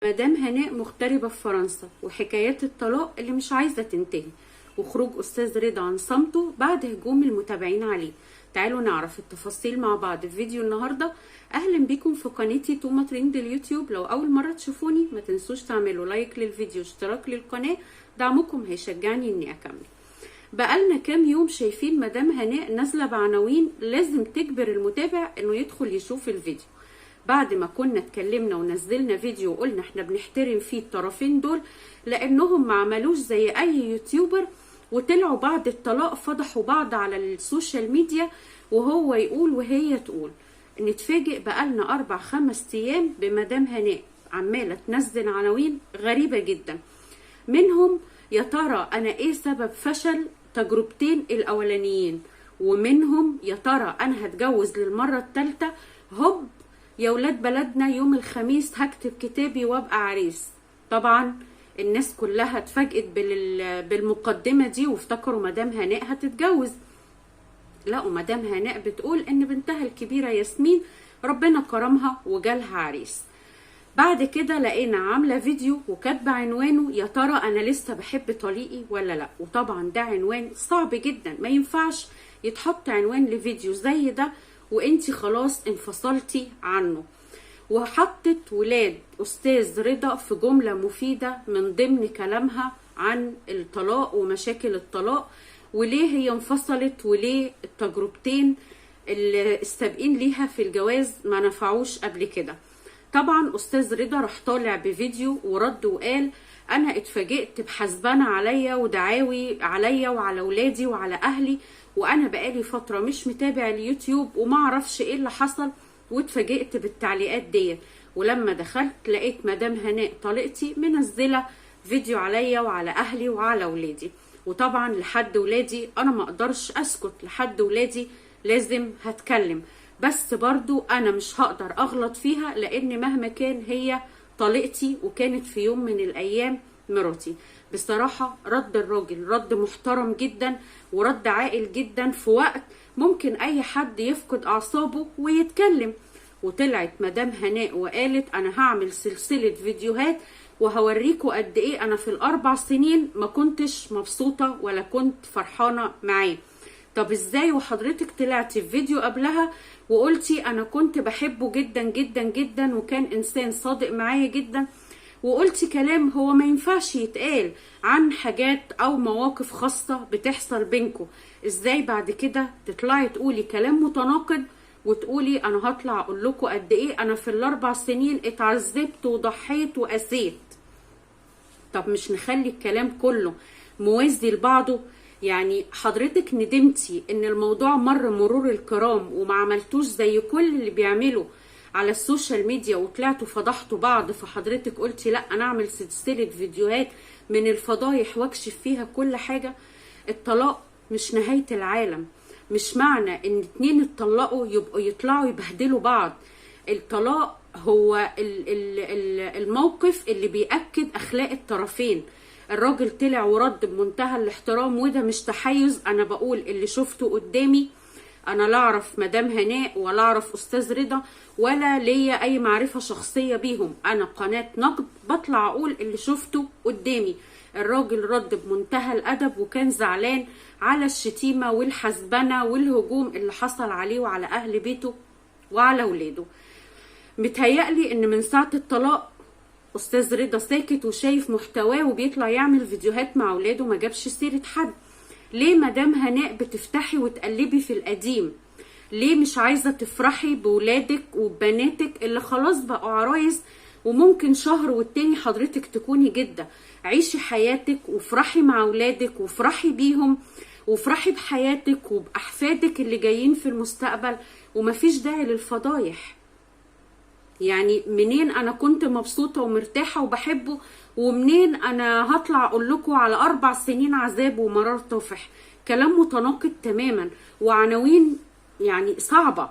مدام هناء مغتربة في فرنسا وحكايات الطلاق اللي مش عايزة تنتهي، وخروج أستاذ رضا عن صمته بعد هجوم المتابعين عليه. تعالوا نعرف التفاصيل مع بعض في فيديو النهاردة. أهلا بكم في قناتي توما ترند اليوتيوب. لو أول مرة تشوفوني ما تنسوش تعملوا لايك للفيديو واشتراك للقناة، دعمكم هيشجعني إني أكمل. بقالنا كام يوم شايفين مدام هناء نازلة بعناوين لازم تجبر المتابع إنه يدخل يشوف الفيديو، بعد ما كنا اتكلمنا ونزلنا فيديو وقلنا احنا بنحترم فيه الطرفين دول لانهم ما عملوش زي اي يوتيوبر وطلعوا بعد الطلاق فضحوا بعض على السوشيال ميديا، وهو يقول وهي تقول. نتفاجئ بقالنا 4-5 ايام بمدام هناء عمالة تنزل عناوين غريبة جدا، منهم يا ترى انا ايه سبب فشل تجربتين الاولانيين، ومنهم يا ترى انا هتجوز للمرة الثالثة، هوب يا ولاد بلدنا يوم الخميس هكتب كتابي وابقى عريس. طبعا الناس كلها اتفاجئت بالمقدمة دي وافتكروا مدام هناء هتتجوز. لا، ومدام هناء بتقول ان بنتها الكبيرة ياسمين ربنا كرمها وجالها عريس. بعد كده لقينا عاملة فيديو وكاتبة عنوانه يا ترى انا لسه بحب طليقي ولا لا. وطبعا ده عنوان صعب جدا، ما ينفعش يتحط عنوان لفيديو زي ده وانتي خلاص انفصلتي عنه. وحطت ولاد استاذ رضا في جملة مفيدة من ضمن كلامها عن الطلاق ومشاكل الطلاق وليه هي انفصلت وليه التجربتين اللي السابقين ليها في الجواز ما نفعوش قبل كده. طبعا استاذ رضا راح طالع بفيديو ورد وقال انا اتفاجئت بحسبانة عليا ودعاوي عليا وعلى ولادي وعلى اهلي، وانا بقالي فترة مش متابع اليوتيوب وما اعرفش ايه اللي حصل، واتفاجئت بالتعليقات دي. ولما دخلت لقيت مدام هناء طليقتي منزلة فيديو عليا وعلى اهلي وعلى ولادي. وطبعا لحد ولادي انا ما اقدرش اسكت، لحد ولادي لازم هتكلم، بس برضو انا مش هقدر اغلط فيها لان مهما كان هي طليقتي وكانت في يوم من الايام مراتي. بصراحة رد الراجل رد محترم جدا ورد عاقل جدا في وقت ممكن اي حد يفقد اعصابه ويتكلم. وطلعت مدام هناء وقالت انا هعمل سلسلة فيديوهات وهوريكوا قد ايه انا في ال4 سنين ما كنتش مبسوطة ولا كنت فرحانة معاه. طب ازاي وحضرتك طلعتي في فيديو قبلها وقلتي انا كنت بحبه جدا جدا جدا وكان انسان صادق معايا جدا، وقلتي كلام هو ما ينفعش يتقال عن حاجات او مواقف خاصة بتحصل بينكم؟ ازاي بعد كده تطلعي تقولي كلام متناقض وتقولي انا هطلع اقول لكم قد ايه انا في ال4 سنين اتعذبت وضحيت وقسيت؟ طب مش نخلي الكلام كله موازي لبعضه؟ يعني حضرتك ندمتي ان الموضوع مر مرور الكرام وما عملتوش زي كل اللي بيعملوا على السوشيال ميديا وطلعتوا فضحتوا بعض، فحضرتك قلتي لا انا اعمل سلسلة فيديوهات من الفضايح واكشف فيها كل حاجة. الطلاق مش نهاية العالم، مش معنى ان 2 اتطلقوا يبقوا يطلعوا يبهدلوا بعض. الطلاق هو الموقف اللي بيأكد اخلاق الطرفين. الراجل طلع ورد بمنتهى الاحترام، وده مش تحيز، انا بقول اللي شفته قدامي. انا لا اعرف مدام هناء ولا اعرف استاذ رضا ولا ليا اي معرفة شخصية بيهم، انا قناة نقد بطلع اقول اللي شفته قدامي. الراجل رد بمنتهى الادب وكان زعلان على الشتيمة والحسبنة والهجوم اللي حصل عليه وعلى اهل بيته وعلى ولاده. متهيألي ان من ساعة الطلاق استاذ رضا ساكت وشايف محتواه وبيطلع يعمل فيديوهات مع ولاده، ما جابش سيرة حد. ليه مدام هناء بتفتحي وتقلبي في القديم؟ ليه مش عايزة تفرحي بولادك وبناتك اللي خلاص بقوا عرايس وممكن شهر والتاني حضرتك تكوني جدة؟ عيشي حياتك وافرحي مع ولادك وافرحي بيهم وافرحي بحياتك وبأحفادك اللي جايين في المستقبل، ومفيش داعي للفضايح. يعني منين انا كنت مبسوطة ومرتاحة وبحبه، ومنين انا هطلع اقول لكم على 4 سنين عذاب ومرار طافح؟ كلام متناقض تماما وعناوين يعني صعبة،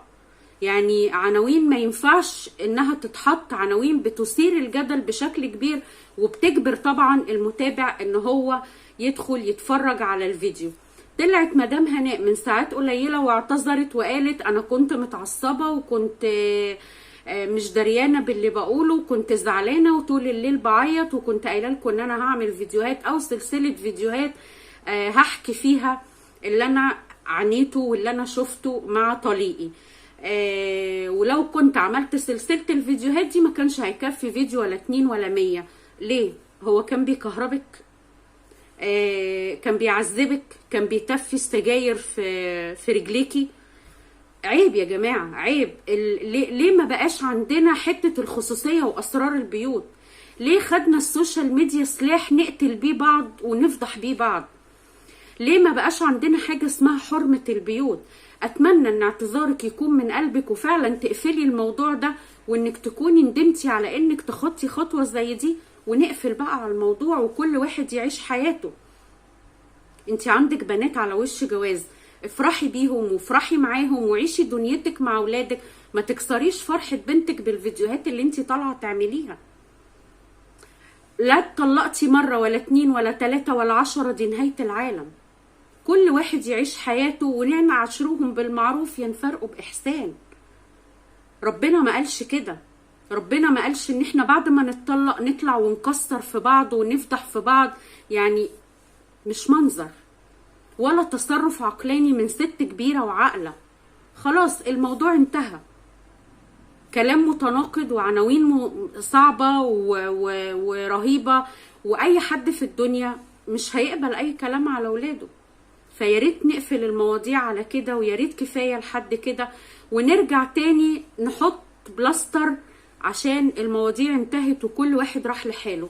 يعني عناوين ما ينفعش انها تتحط، عناوين بتثير الجدل بشكل كبير وبتجبر طبعا المتابع ان هو يدخل يتفرج على الفيديو. طلعت مدام هناء من ساعات قليلة واعتذرت وقالت انا كنت متعصبة وكنت مش دريانه باللي بقوله، كنت زعلانه وطول الليل بعيط، وكنت قايله لكم ان انا هعمل فيديوهات او سلسله فيديوهات هحكي فيها اللي انا عانيته واللي انا شفته مع طليقي. ولو كنت عملت سلسله الفيديوهات دي ما كانش هيكفي فيديو ولا 2 ولا 100. ليه؟ هو كان بيكهربك، كان بيعذبك، كان بيتفي السجاير في رجليكي. عيب يا جماعة، عيب. ليه ما بقاش عندنا حتة الخصوصية وأسرار البيوت؟ ليه خدنا السوشيال ميديا سلاح نقتل بيه بعض ونفضح بيه بعض؟ ليه ما بقاش عندنا حاجة اسمها حرمة البيوت؟ أتمنى أن اعتذارك يكون من قلبك وفعلا تقفلي الموضوع ده، وانك تكوني ندمتي على انك تخطي خطوة زي دي، ونقفل بقى على الموضوع وكل واحد يعيش حياته. انت عندك بنات على وش جواز، افرحي بيهم وافرحي معاهم وعيشي دنيتك مع اولادك، ما تكسريش فرحة بنتك بالفيديوهات اللي انت طالعة تعمليها. لا اتطلقتي مرة ولا 2 ولا 3 ولا 10 دي نهاية العالم. كل واحد يعيش حياته، ونعاشروهم بالمعروف ينفرقوا بإحسان. ربنا ما قالش كده. ربنا ما قالش ان احنا بعد ما نتطلق نطلع ونكسر في بعض ونفضح في بعض. يعني مش منظر ولا تصرف عقلاني من ست كبيرة وعاقلة. خلاص الموضوع انتهى. كلام متناقض وعناوين صعبة ورهيبة، واي حد في الدنيا مش هيقبل اي كلام على اولاده. فياريت نقفل المواضيع على كده، وياريت كفاية لحد كده، ونرجع تاني نحط بلاستر عشان المواضيع انتهت وكل واحد راح لحاله.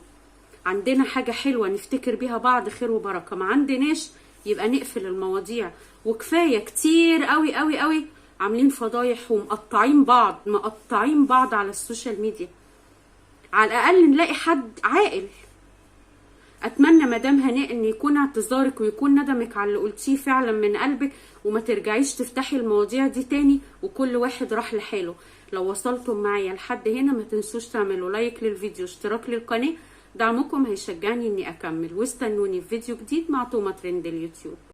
عندنا حاجة حلوة نفتكر بيها بعض خير وبركة، ما عندناش يبقى نقفل المواضيع. وكفاية كتير قوي قوي قوي عاملين فضايح ومقطعين بعض على السوشيال ميديا. على الأقل نلاقي حد عاقل. اتمنى مدام هناء ان يكون اعتذارك ويكون ندمك على اللي قلتيه فعلا من قلبك، وما ترجعيش تفتحي المواضيع دي تاني وكل واحد راح لحاله. لو وصلتم معايا لحد هنا ما تنسوش تعملوا لايك للفيديو، اشتراك للقناة، دعمكم هيشجعني اني اكمل، واستنوني في فيديو جديد مع توما ترند اليوتيوب.